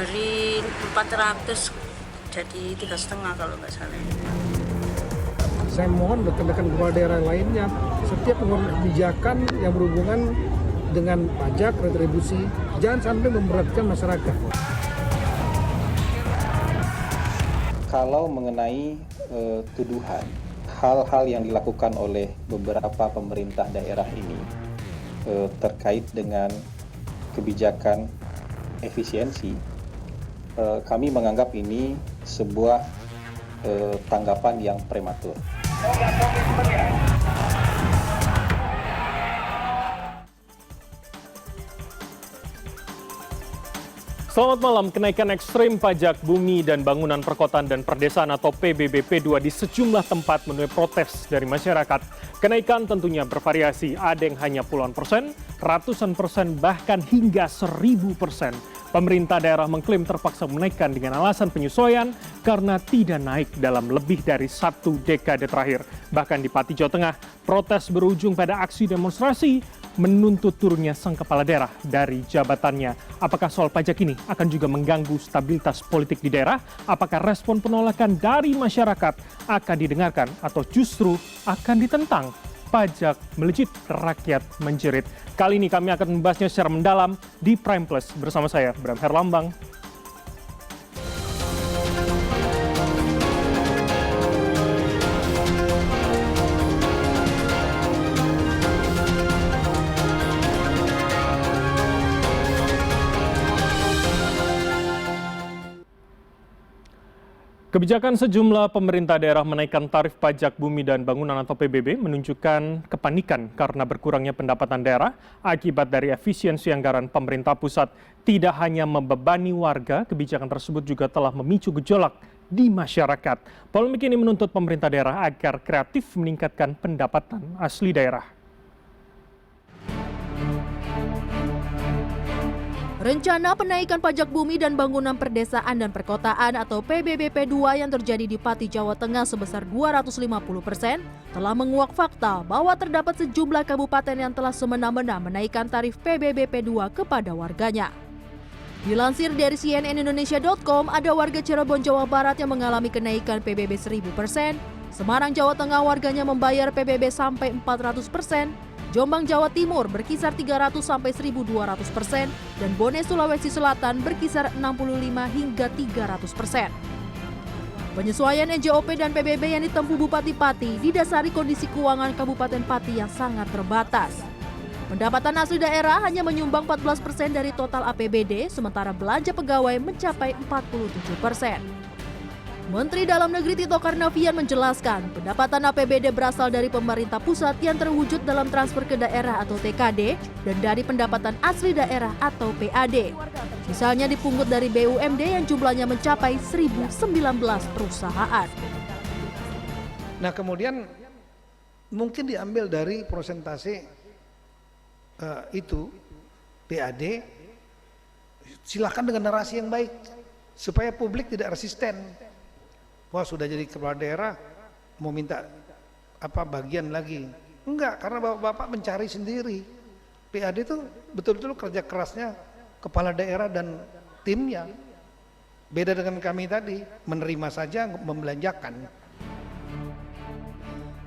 dari 400 jadi 3,5 kalau nggak salah. Saya mohon rekan-rekan kepala daerah lainnya, setiap pengeluaran kebijakan yang berhubungan dengan pajak, retribusi, jangan sampai memberatkan masyarakat. Kalau mengenai tuduhan, hal-hal yang dilakukan oleh beberapa pemerintah daerah ini terkait dengan kebijakan efisiensi, kami menganggap ini sebuah tanggapan yang prematur. Selamat malam. Kenaikan ekstrim pajak bumi dan bangunan perkotaan dan perdesaan atau PBBP2 di sejumlah tempat menuai protes dari masyarakat. Kenaikan tentunya bervariasi, ada yang hanya puluhan persen, ratusan persen, bahkan hingga 1000%. Pemerintah daerah mengklaim terpaksa menaikkan dengan alasan penyesuaian karena tidak naik dalam lebih dari 1 dekade terakhir. Bahkan di Pati, Jawa Tengah, protes berujung pada aksi demonstrasi menuntut turunnya sang kepala daerah dari jabatannya. Apakah soal pajak ini akan juga mengganggu stabilitas politik di daerah? Apakah respon penolakan dari masyarakat akan didengarkan atau justru akan ditentang? Pajak melejit, rakyat menjerit. Kali ini kami akan membahasnya secara mendalam di Prime Plus bersama saya, Bram Herlambang. Kebijakan sejumlah pemerintah daerah menaikkan tarif pajak bumi dan bangunan atau PBB menunjukkan kepanikan karena berkurangnya pendapatan daerah akibat dari efisiensi anggaran pemerintah pusat. Tidak hanya membebani warga, kebijakan tersebut juga telah memicu gejolak di masyarakat. Polemik ini menuntut pemerintah daerah agar kreatif meningkatkan pendapatan asli daerah. Rencana penaikan pajak bumi dan bangunan perdesaan dan perkotaan atau PBBP2 yang terjadi di Pati, Jawa Tengah sebesar 250% telah menguak fakta bahwa terdapat sejumlah kabupaten yang telah semena-mena menaikkan tarif PBBP2 kepada warganya. Dilansir dari cnnindonesia.com, ada warga Cirebon, Jawa Barat yang mengalami kenaikan PBB 1000%, Semarang, Jawa Tengah warganya membayar PBB sampai 400%, Jombang, Jawa Timur berkisar 300 sampai 1.200%, dan Bone, Sulawesi Selatan berkisar 65 hingga 300%. Penyesuaian NJOP dan PBB yang ditempuh Bupati Pati didasari kondisi keuangan Kabupaten Pati yang sangat terbatas. Pendapatan asli daerah hanya menyumbang 14% dari total APBD, sementara belanja pegawai mencapai 47%. Menteri Dalam Negeri Tito Karnavian menjelaskan, pendapatan APBD berasal dari pemerintah pusat yang terwujud dalam transfer ke daerah atau TKD dan dari pendapatan asli daerah atau PAD. Misalnya dipungut dari BUMD yang jumlahnya mencapai 1.019 perusahaan. Nah kemudian mungkin diambil dari persentase itu PAD, silakan dengan narasi yang baik supaya publik tidak resisten. Wah sudah jadi kepala daerah mau minta apa bagian lagi? Enggak, karena bapak-bapak mencari sendiri. PAD itu betul-betul kerja kerasnya kepala daerah dan timnya. Beda dengan kami tadi, menerima saja, membelanjakan.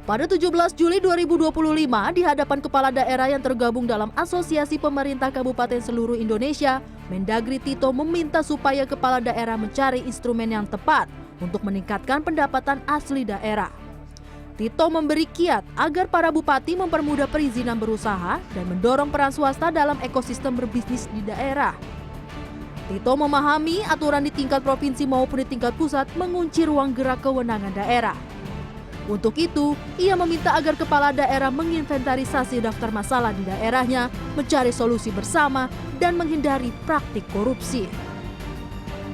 Pada 17 Juli 2025, di hadapan kepala daerah yang tergabung dalam Asosiasi Pemerintah Kabupaten seluruh Indonesia, Mendagri Tito meminta supaya kepala daerah mencari instrumen yang tepat untuk meningkatkan pendapatan asli daerah. Tito memberi kiat agar para bupati mempermudah perizinan berusaha dan mendorong peran swasta dalam ekosistem berbisnis di daerah. Tito memahami aturan di tingkat provinsi maupun di tingkat pusat mengunci ruang gerak kewenangan daerah. Untuk itu, ia meminta agar kepala daerah menginventarisasi daftar masalah di daerahnya, mencari solusi bersama, dan menghindari praktik korupsi.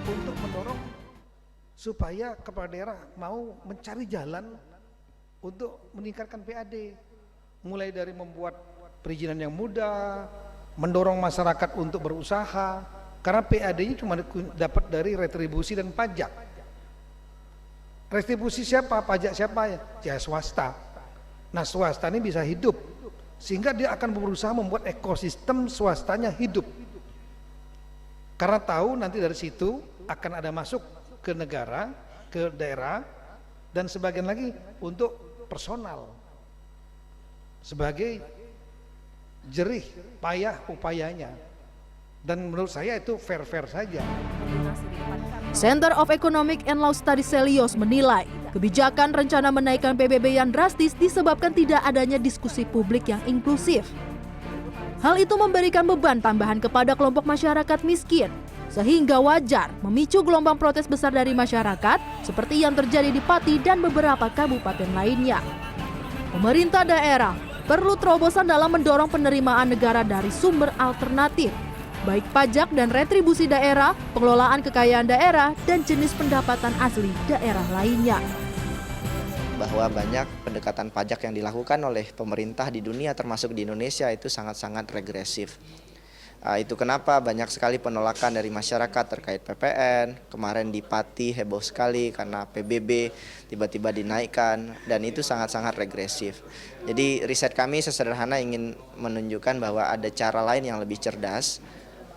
Untuk mendorong supaya kepala daerah mau mencari jalan untuk meningkatkan PAD, mulai dari membuat perizinan yang mudah, mendorong masyarakat untuk berusaha, karena PAD-nya cuma dapat dari retribusi dan pajak. Retribusi siapa? Pajak siapa? Ya swasta. Nah swasta ini bisa hidup, sehingga dia akan berusaha membuat ekosistem swastanya hidup. Karena tahu nanti dari situ akan ada masuk ke negara, ke daerah, dan sebagian lagi untuk personal sebagai jerih payah upayanya. Dan menurut saya itu fair-fair saja. Center of Economic and Law Studies Selios menilai kebijakan rencana menaikkan PBB yang drastis disebabkan tidak adanya diskusi publik yang inklusif. Hal itu memberikan beban tambahan kepada kelompok masyarakat miskin, sehingga wajar memicu gelombang protes besar dari masyarakat seperti yang terjadi di Pati dan beberapa kabupaten lainnya. Pemerintah daerah perlu terobosan dalam mendorong penerimaan negara dari sumber alternatif, baik pajak dan retribusi daerah, pengelolaan kekayaan daerah, dan jenis pendapatan asli daerah lainnya. Bahwa banyak pendekatan pajak yang dilakukan oleh pemerintah di dunia termasuk di Indonesia itu sangat-sangat regresif. Itu kenapa banyak sekali penolakan dari masyarakat terkait PPN. Kemarin di Pati heboh sekali karena PBB tiba-tiba dinaikkan dan itu sangat-sangat regresif. Jadi riset kami sesederhana ingin menunjukkan bahwa ada cara lain yang lebih cerdas,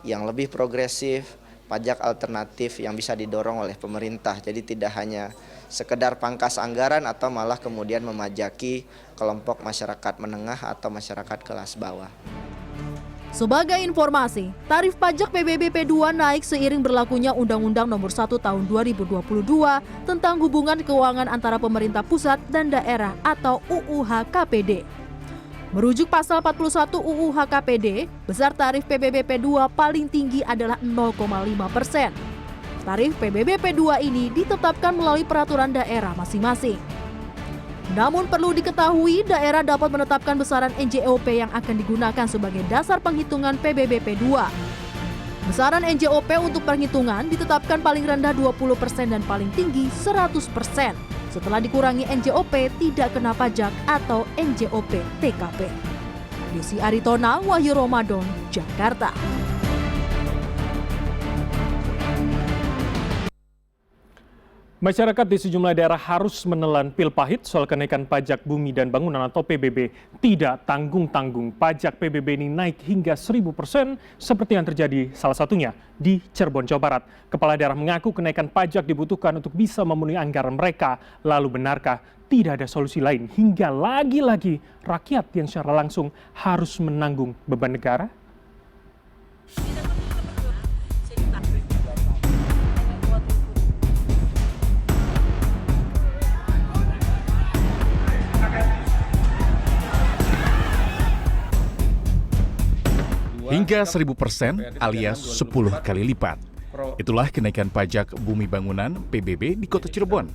yang lebih progresif, pajak alternatif yang bisa didorong oleh pemerintah. Jadi tidak hanya sekedar pangkas anggaran atau malah kemudian memajaki kelompok masyarakat menengah atau masyarakat kelas bawah. Sebagai informasi, tarif pajak PBB P2 naik seiring berlakunya Undang-Undang Nomor 1 Tahun 2022 tentang hubungan keuangan antara pemerintah pusat dan daerah atau UU HKPD. Merujuk pasal 41 UU HKPD, besar tarif PBB P2 paling tinggi adalah 0,5%. Tarif PBB P2 ini ditetapkan melalui peraturan daerah masing-masing. Namun perlu diketahui, daerah dapat menetapkan besaran NJOP yang akan digunakan sebagai dasar penghitungan PBB P2. Besaran NJOP untuk perhitungan ditetapkan paling rendah 20% dan paling tinggi 100%. Setelah dikurangi NJOP tidak kena pajak atau NJOP TKP. Desi Aritona, Wahyu Ramadan, Jakarta. Masyarakat di sejumlah daerah harus menelan pil pahit soal kenaikan pajak bumi dan bangunan atau PBB. Tidak tanggung-tanggung, pajak PBB ini naik hingga 1000% seperti yang terjadi salah satunya di Cirebon, Jawa Barat. Kepala daerah mengaku kenaikan pajak dibutuhkan untuk bisa memenuhi anggaran mereka. Lalu benarkah tidak ada solusi lain hingga lagi-lagi rakyat yang secara langsung harus menanggung beban negara? Hingga 1000% alias 10 kali lipat. Itulah kenaikan pajak bumi bangunan PBB di Kota Cirebon.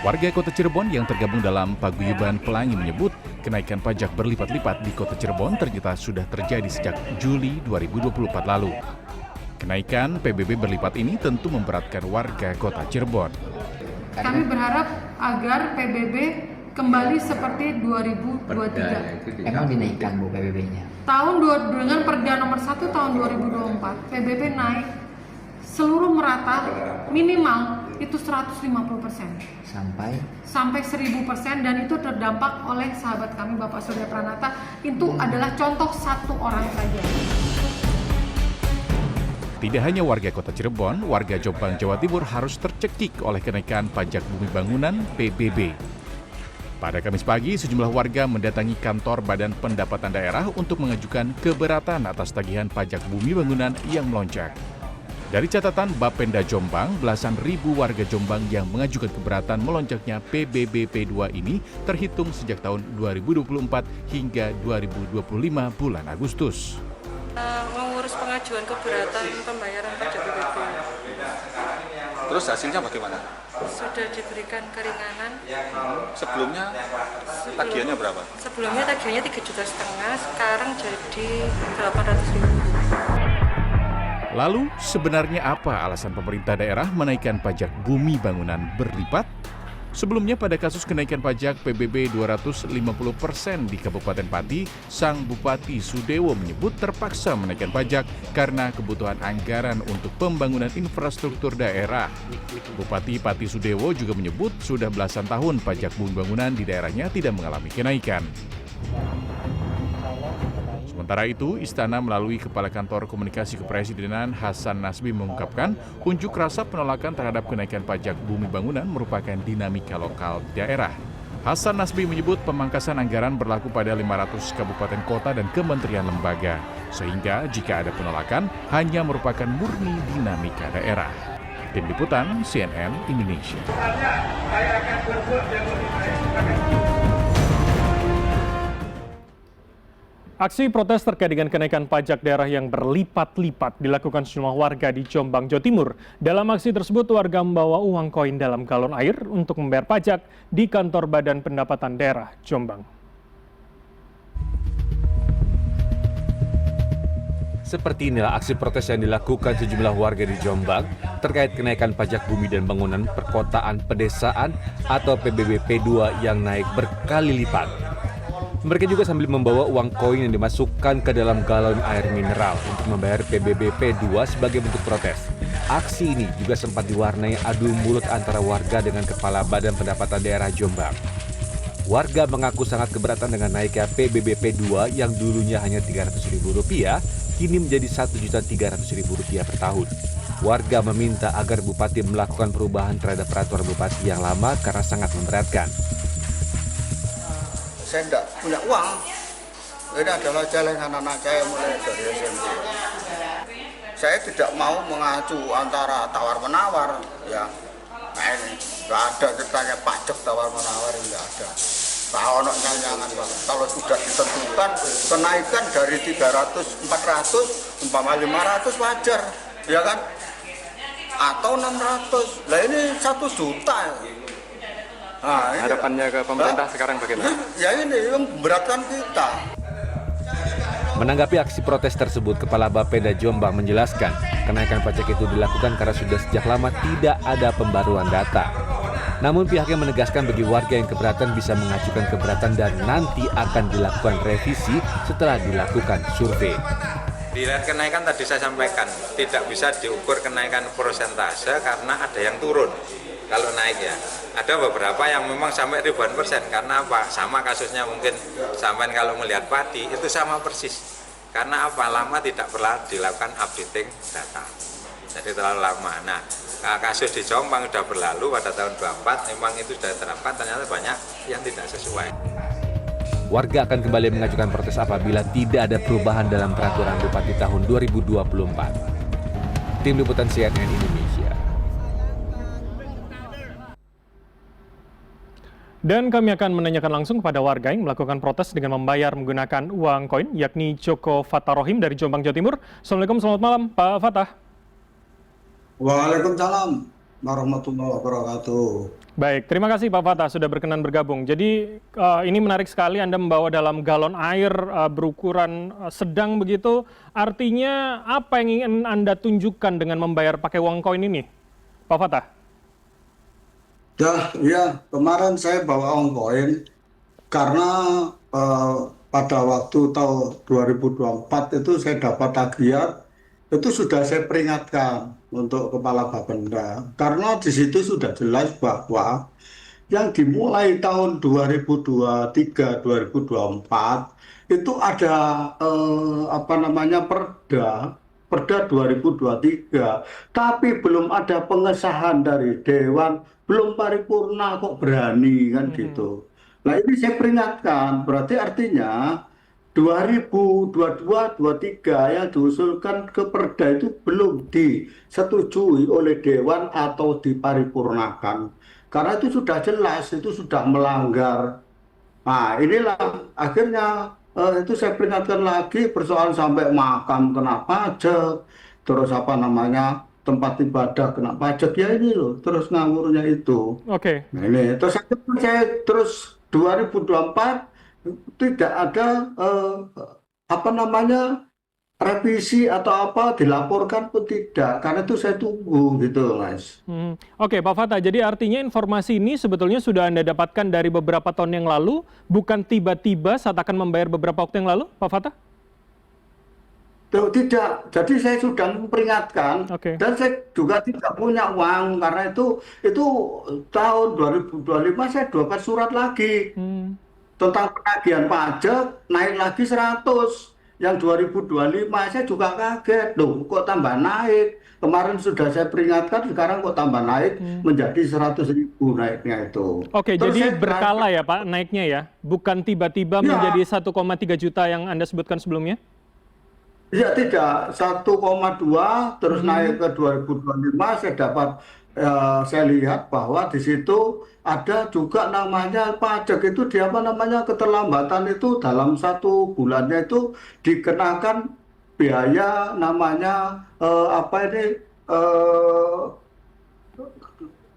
Warga Kota Cirebon yang tergabung dalam Paguyuban Pelangi menyebut kenaikan pajak berlipat-lipat di Kota Cirebon ternyata sudah terjadi sejak Juli 2024 lalu. Kenaikan PBB berlipat ini tentu memberatkan warga Kota Cirebon. Kami berharap agar PBB kembali seperti 2023. Emang dinaikkan Bu PBB-nya? Dengan Perda Nomor 1 Tahun 2024, PBB naik seluruh merata minimal itu 150%. Sampai 1000% dan itu terdampak oleh sahabat kami Bapak Surya Pranata. Itu adalah contoh satu orang saja. Tidak hanya warga Kota Cirebon, warga Jombang, Jawa Timur harus tercekik oleh kenaikan pajak bumi bangunan PBB. Pada Kamis pagi, sejumlah warga mendatangi kantor Badan Pendapatan Daerah untuk mengajukan keberatan atas tagihan pajak bumi bangunan yang melonjak. Dari catatan Bapenda Jombang, belasan ribu warga Jombang yang mengajukan keberatan melonjaknya PBB P2 ini terhitung sejak tahun 2024 hingga 2025 bulan Agustus. Mengurus pengajuan keberatan pembayaran pajak PBB. Terus hasilnya bagaimana? Sudah diberikan keringanan. Sebelumnya tagihannya berapa? Sebelumnya tagihannya 3,5 juta, sekarang jadi 800.000. Lalu sebenarnya apa alasan pemerintah daerah menaikkan pajak bumi bangunan berlipat? Sebelumnya pada kasus kenaikan pajak PBB 250% di Kabupaten Pati, Sang Bupati Sudewo menyebut terpaksa menaikkan pajak karena kebutuhan anggaran untuk pembangunan infrastruktur daerah. Bupati Pati Sudewo juga menyebut sudah belasan tahun pajak bumi bangunan di daerahnya tidak mengalami kenaikan. Sementara itu, Istana melalui Kepala Kantor Komunikasi Kepresidenan Hasan Nasbi mengungkapkan unjuk rasa penolakan terhadap kenaikan pajak bumi bangunan merupakan dinamika lokal daerah. Hasan Nasbi menyebut pemangkasan anggaran berlaku pada 500 kabupaten kota dan kementerian lembaga, sehingga jika ada penolakan hanya merupakan murni dinamika daerah. Tim Liputan CNN Indonesia. Aksi protes terkait dengan kenaikan pajak daerah yang berlipat-lipat dilakukan sejumlah warga di Jombang, Jawa Timur. Dalam aksi tersebut, warga membawa uang koin dalam galon air untuk membayar pajak di kantor Badan Pendapatan Daerah Jombang. Seperti inilah aksi protes yang dilakukan sejumlah warga di Jombang terkait kenaikan pajak bumi dan bangunan perkotaan pedesaan atau PBBP 2 yang naik berkali lipat. Mereka juga sambil membawa uang koin yang dimasukkan ke dalam galon air mineral untuk membayar PBBP 2 sebagai bentuk protes. Aksi ini juga sempat diwarnai adu mulut antara warga dengan Kepala Badan Pendapatan Daerah Jombang. Warga mengaku sangat keberatan dengan naiknya PBBP 2 yang dulunya hanya Rp300.000, kini menjadi Rp1.300.000 per tahun. Warga meminta agar Bupati melakukan perubahan terhadap peraturan Bupati yang lama karena sangat memberatkan. Saya tidak punya uang. Ini adalah jalan anak-anak saya mulai dari SMP. Saya tidak mau mengacu antara tawar-menawar, ya. Nah ini, nggak ada ceritanya pajak tawar-menawar, nggak ada. Tahu nyanyangan, kalau sudah ditentukan kenaikan dari 300, 400, umpama 500 wajar, ya kan? Atau 600, lah ini 1 juta. Nah, harapannya ke pemerintah sekarang bagaimana? Ya ini yang memberatkan kita. Menanggapi aksi protes tersebut, Kepala Bapeda Jombang menjelaskan kenaikan pajak itu dilakukan karena sudah sejak lama tidak ada pembaruan data. Namun pihaknya menegaskan bagi warga yang keberatan bisa mengajukan keberatan dan nanti akan dilakukan revisi setelah dilakukan survei. Dilihat kenaikan tadi saya sampaikan, tidak bisa diukur kenaikan persentase karena ada yang turun kalau naik ya. Ada beberapa yang memang sampai ribuan persen, karena apa? Sama kasusnya mungkin sampai kalau melihat padi itu sama persis. Karena apa? Lama tidak pernah dilakukan updating data. Jadi terlalu lama. Nah, kasus di Jombang sudah berlalu pada tahun 24, memang itu sudah diterapkan, ternyata banyak yang tidak sesuai. Warga akan kembali mengajukan protes apabila tidak ada perubahan dalam peraturan Bupati tahun 2024. Tim Liputan CNN Indonesia. Dan kami akan menanyakan langsung kepada warga yang melakukan protes dengan membayar menggunakan uang koin, yakni Joko Fatarohim dari Jombang, Jawa Timur. Assalamualaikum, selamat malam Pak Fatah. Waalaikumsalam warahmatullahi wabarakatuh. Baik, terima kasih Pak Fatah sudah berkenan bergabung. Jadi ini menarik sekali Anda membawa dalam galon air berukuran sedang begitu. Artinya apa yang ingin Anda tunjukkan dengan membayar pakai uang koin ini, Pak Fatah? Ya, kemarin saya bawa uang koin karena pada waktu tahun 2024 itu saya dapat tagihan, itu sudah saya peringatkan untuk Kepala Bapenda. Karena di situ sudah jelas bahwa yang dimulai tahun 2023-2024 itu ada Perda 2023, tapi belum ada pengesahan dari Dewan, belum paripurna kok berani kan gitu. Nah ini saya peringatkan, berarti artinya 2022-23 yang diusulkan ke Perda itu belum disetujui oleh Dewan atau diparipurnakan. Karena itu sudah jelas, itu sudah melanggar. Nah inilah akhirnya itu saya peringatkan lagi, persoalan sampai makam kena pajak, terus tempat ibadah kena pajak, ya ini loh, terus ngawurnya itu. Oke. Nah ini, terus 2024 tidak ada revisi atau apa dilaporkan pun tidak, karena itu saya tunggu gitu Mas. Oke Pak Fatah, jadi artinya informasi ini sebetulnya sudah Anda dapatkan dari beberapa tahun yang lalu, bukan tiba-tiba saat akan membayar beberapa waktu yang lalu, Pak Fatah? Tidak, jadi saya sudah memperingatkan, dan saya juga tidak punya uang, karena itu tahun 2025 saya dapat surat lagi tentang penagihan pajak naik lagi 100. yang 2025 saya juga kaget loh, kok tambah naik. Kemarin sudah saya peringatkan, sekarang kok tambah naik menjadi 100.000 naiknya itu. Oke, Terus jadi saya berkala ya Pak naiknya ya, bukan tiba-tiba menjadi 1,3 juta yang Anda sebutkan sebelumnya? Ya tidak, 1,2 terus naik ke 2025 saya dapat saya lihat bahwa di situ ada juga namanya pajak itu di apa namanya keterlambatan itu dalam 1 bulannya itu dikenakan biaya namanya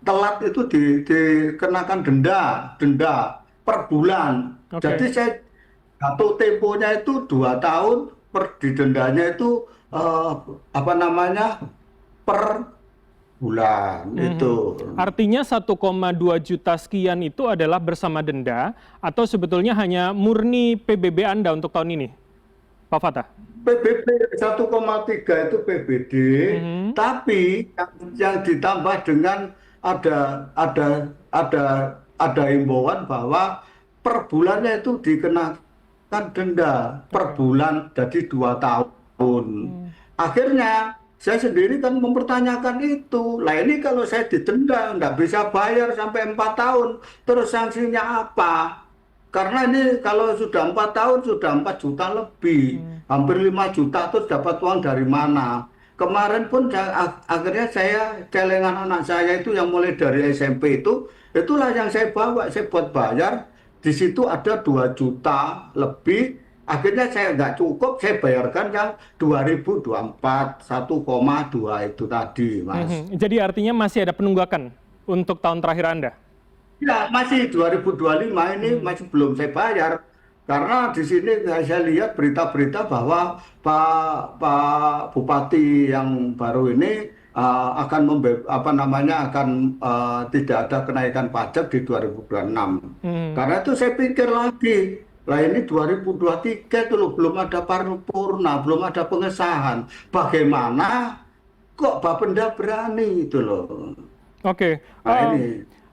telat itu dikenakan denda per bulan. Jadi saya jatuh temponya itu 2 tahun, didendanya itu per bulan itu. Artinya 1,2 juta sekian itu adalah bersama denda atau sebetulnya hanya murni PBB Anda untuk tahun ini, Pak Fatah? PBB 1,3 itu PBD, tapi yang ditambah dengan ada himbauan bahwa per bulannya itu dikenakan denda per bulan jadi 2 tahun. Akhirnya saya sendiri kan mempertanyakan itu. Lah ini kalau saya didenda nggak bisa bayar sampai 4 tahun, terus sanksinya apa? Karena ini kalau sudah 4 tahun sudah 4 juta lebih, hampir 5 juta, terus dapat uang dari mana? Kemarin pun akhirnya saya celengan anak saya itu yang mulai dari SMP itulah yang saya bawa, saya buat bayar. Di situ ada 2 juta lebih. Akhirnya saya nggak cukup, saya bayarkan yang 2024 1,2 itu tadi, Mas. Jadi artinya masih ada penunggakan untuk tahun terakhir Anda? Ya, masih 2025 ini masih belum saya bayar. Karena di sini saya lihat berita-berita bahwa Pak Bupati yang baru ini akan tidak ada kenaikan pajak di 2026. Karena itu saya pikir lagi, lah ini 2023 itu loh, belum ada paripurna, belum ada pengesahan. Bagaimana kok Bapenda berani itu loh. Oke.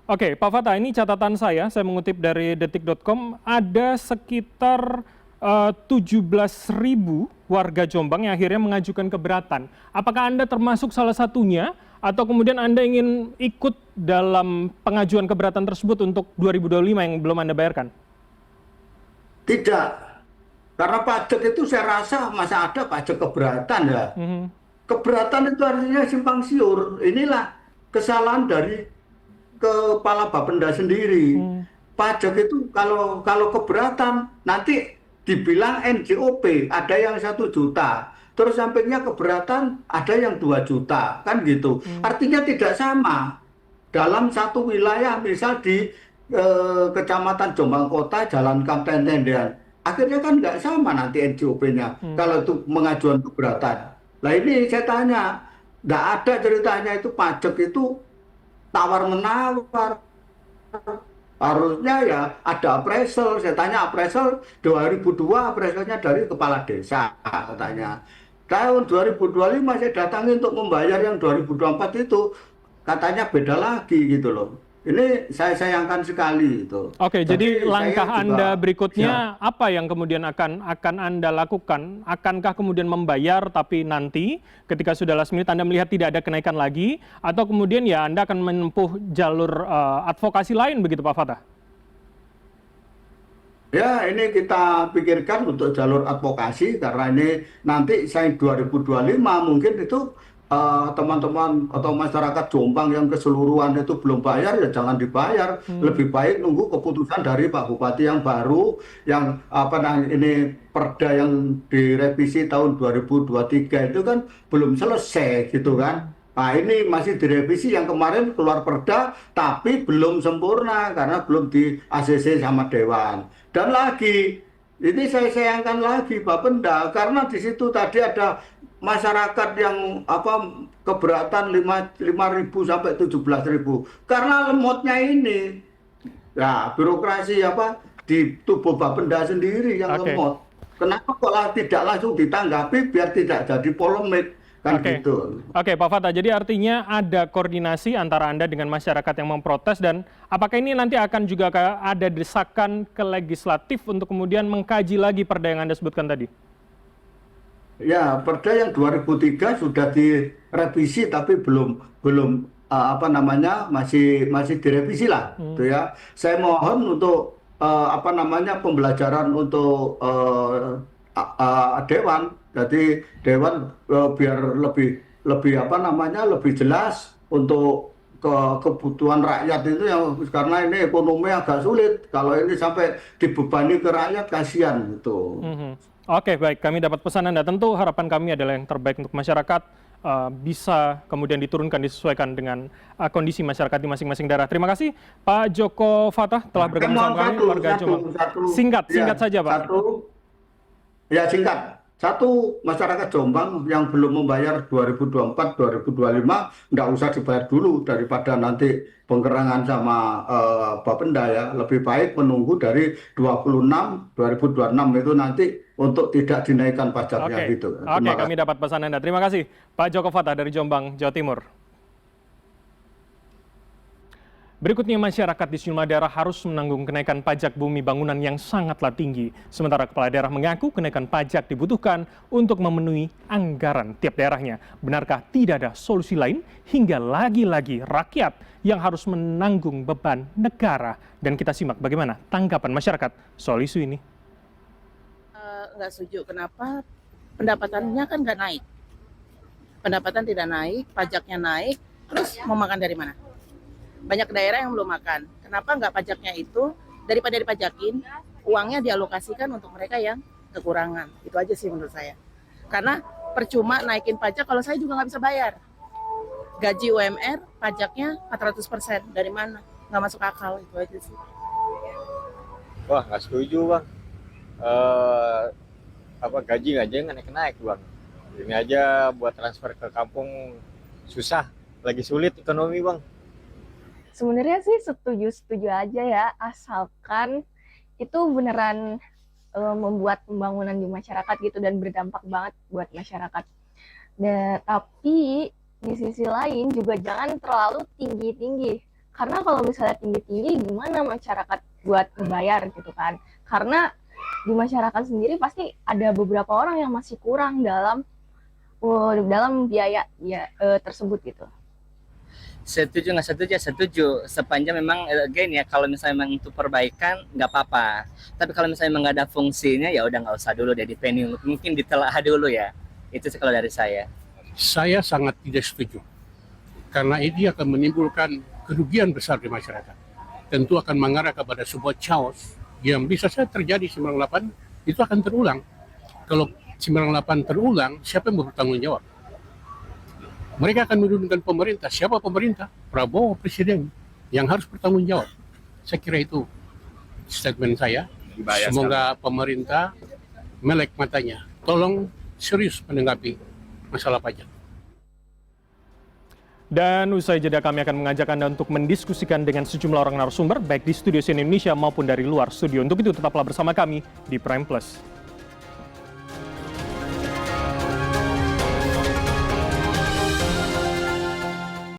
Oke, Pak Fatah, ini catatan saya mengutip dari detik.com, ada sekitar 17.000 warga Jombang yang akhirnya mengajukan keberatan. Apakah Anda termasuk salah satunya, atau kemudian Anda ingin ikut dalam pengajuan keberatan tersebut untuk 2025 yang belum Anda bayarkan? Tidak, karena pajak itu saya rasa masa ada pajak keberatan ya. Keberatan itu artinya simpang siur. Inilah kesalahan dari Kepala Bapenda sendiri. Pajak itu kalau keberatan nanti dibilang NJOP ada yang 1 juta, terus sampingnya keberatan ada yang 2 juta, kan gitu. Artinya tidak sama. Dalam satu wilayah, misal di Kecamatan Jombang Kota, Jalan Kapten Tendean, akhirnya kan nggak sama nanti NJOP-nya kalau itu mengajukan keberatan. Nah ini saya tanya, nggak ada ceritanya itu pajak itu tawar-menawar. Harusnya ya ada appraisal. Saya tanya appraisal 2002, appraisalnya dari kepala desa katanya. Tahun 2025 saya datangi untuk membayar yang 2024 itu, katanya beda lagi gitu loh. Ini saya sayangkan sekali itu. Oke, jadi langkah Anda berikutnya apa yang kemudian akan Anda lakukan? Akankah kemudian membayar tapi nanti ketika sudah last minute Anda melihat tidak ada kenaikan lagi, atau kemudian ya Anda akan menempuh jalur advokasi lain begitu Pak Fatah? Ya, ini kita pikirkan untuk jalur advokasi karena ini nanti saya 2025 mungkin itu teman-teman atau masyarakat Jombang yang keseluruhan itu belum bayar ya jangan dibayar. Lebih baik nunggu keputusan dari Pak Bupati yang baru yang ini perda yang direvisi tahun 2023 itu kan belum selesai gitu kan. Nah ini masih direvisi, yang kemarin keluar perda tapi belum sempurna karena belum di ACC sama Dewan. Dan lagi ini saya sayangkan lagi Bapenda karena di situ tadi ada masyarakat yang keberatan 5.000 sampai 17.000 karena lemotnya ini. Nah, birokrasi di tubuh Bapenda sendiri yang lemot. Kenapa kok tidak langsung ditanggapi biar tidak jadi polemik kan gitu. Oke, Pak Fatah, jadi artinya ada koordinasi antara Anda dengan masyarakat yang memprotes, dan apakah ini nanti akan juga ada desakan ke legislatif untuk kemudian mengkaji lagi perda yang Anda sebutkan tadi? Ya, Perda yang 2003 sudah direvisi tapi belum apa namanya masih direvisi lah, gitu ya. Saya mohon untuk apa namanya pembelajaran untuk Dewan. Jadi Dewan biar lebih apa namanya lebih jelas untuk kebutuhan rakyat itu yang karena ini ekonomi agak sulit. Kalau ini sampai dibebani ke rakyat kasihan gitu. Oke, baik. Kami dapat pesan Anda. Tentu harapan kami adalah yang terbaik untuk masyarakat, bisa kemudian diturunkan, disesuaikan dengan kondisi masyarakat di masing-masing daerah. Terima kasih Pak Joko Fatah telah bergabung sama kami, warga Jombang. Singkat saja Pak. Singkat. Satu, masyarakat Jombang yang belum membayar 2024-2025 nggak usah dibayar dulu daripada nanti penggerangan sama Bapenda ya. Lebih baik menunggu dari 2026 itu nanti untuk tidak dinaikkan pajaknya gitu. Oke, kami dapat pesan Anda. Terima kasih Pak Joko Fatah dari Jombang, Jawa Timur. Berikutnya, masyarakat di sejumlah daerah harus menanggung kenaikan pajak bumi bangunan yang sangatlah tinggi. Sementara kepala daerah mengaku kenaikan pajak dibutuhkan untuk memenuhi anggaran tiap daerahnya. Benarkah tidak ada solusi lain hingga lagi-lagi rakyat yang harus menanggung beban negara? Dan kita simak bagaimana tanggapan masyarakat soal isu ini. Nggak setuju. Kenapa? Pendapatannya kan nggak naik. Pendapatan tidak naik, pajaknya naik, terus mau makan dari mana? Banyak daerah yang belum makan. Kenapa nggak pajaknya itu daripada dipajakin, uangnya dialokasikan untuk mereka yang kekurangan. Itu aja sih menurut saya. Karena percuma naikin pajak kalau saya juga nggak bisa bayar. Gaji UMR pajaknya 400%. Dari mana? Nggak masuk akal, itu aja sih. Wah, nggak setuju Bang. Gaji nggak naik Bang. Ini aja buat transfer ke kampung susah. Lagi sulit ekonomi Bang. Sebenarnya sih setuju aja ya, asalkan itu beneran membuat pembangunan di masyarakat gitu dan berdampak banget buat masyarakat. Tapi di sisi lain juga jangan terlalu tinggi-tinggi, karena kalau misalnya tinggi-tinggi gimana masyarakat buat membayar gitu kan? Karena di masyarakat sendiri pasti ada beberapa orang yang masih kurang dalam biaya tersebut gitu. Setuju nggak setuju ya setuju, sepanjang memang again ya kalau misalnya memang untuk perbaikan nggak apa-apa, tapi kalau misalnya memang nggak ada fungsinya ya udah nggak usah dulu deh dipending, mungkin ditelaah dulu ya. Itu sih kalau dari saya. Saya sangat tidak setuju karena ini akan menimbulkan kerugian besar di masyarakat, tentu akan mengarah kepada sebuah chaos yang bisa saja terjadi 98 itu akan terulang. Kalau 98 terulang, siapa yang bertanggung jawab? Mereka akan menurunkan pemerintah. Siapa pemerintah? Prabowo Presiden yang harus bertanggung jawab. Saya kira itu statement saya. Semoga pemerintah melek matanya. Tolong serius menanggapi masalah pajak. Dan usai jeda kami akan mengajak Anda untuk mendiskusikan dengan sejumlah orang narasumber baik di studio CNN Indonesia maupun dari luar studio. Untuk itu tetaplah bersama kami di Prime Plus.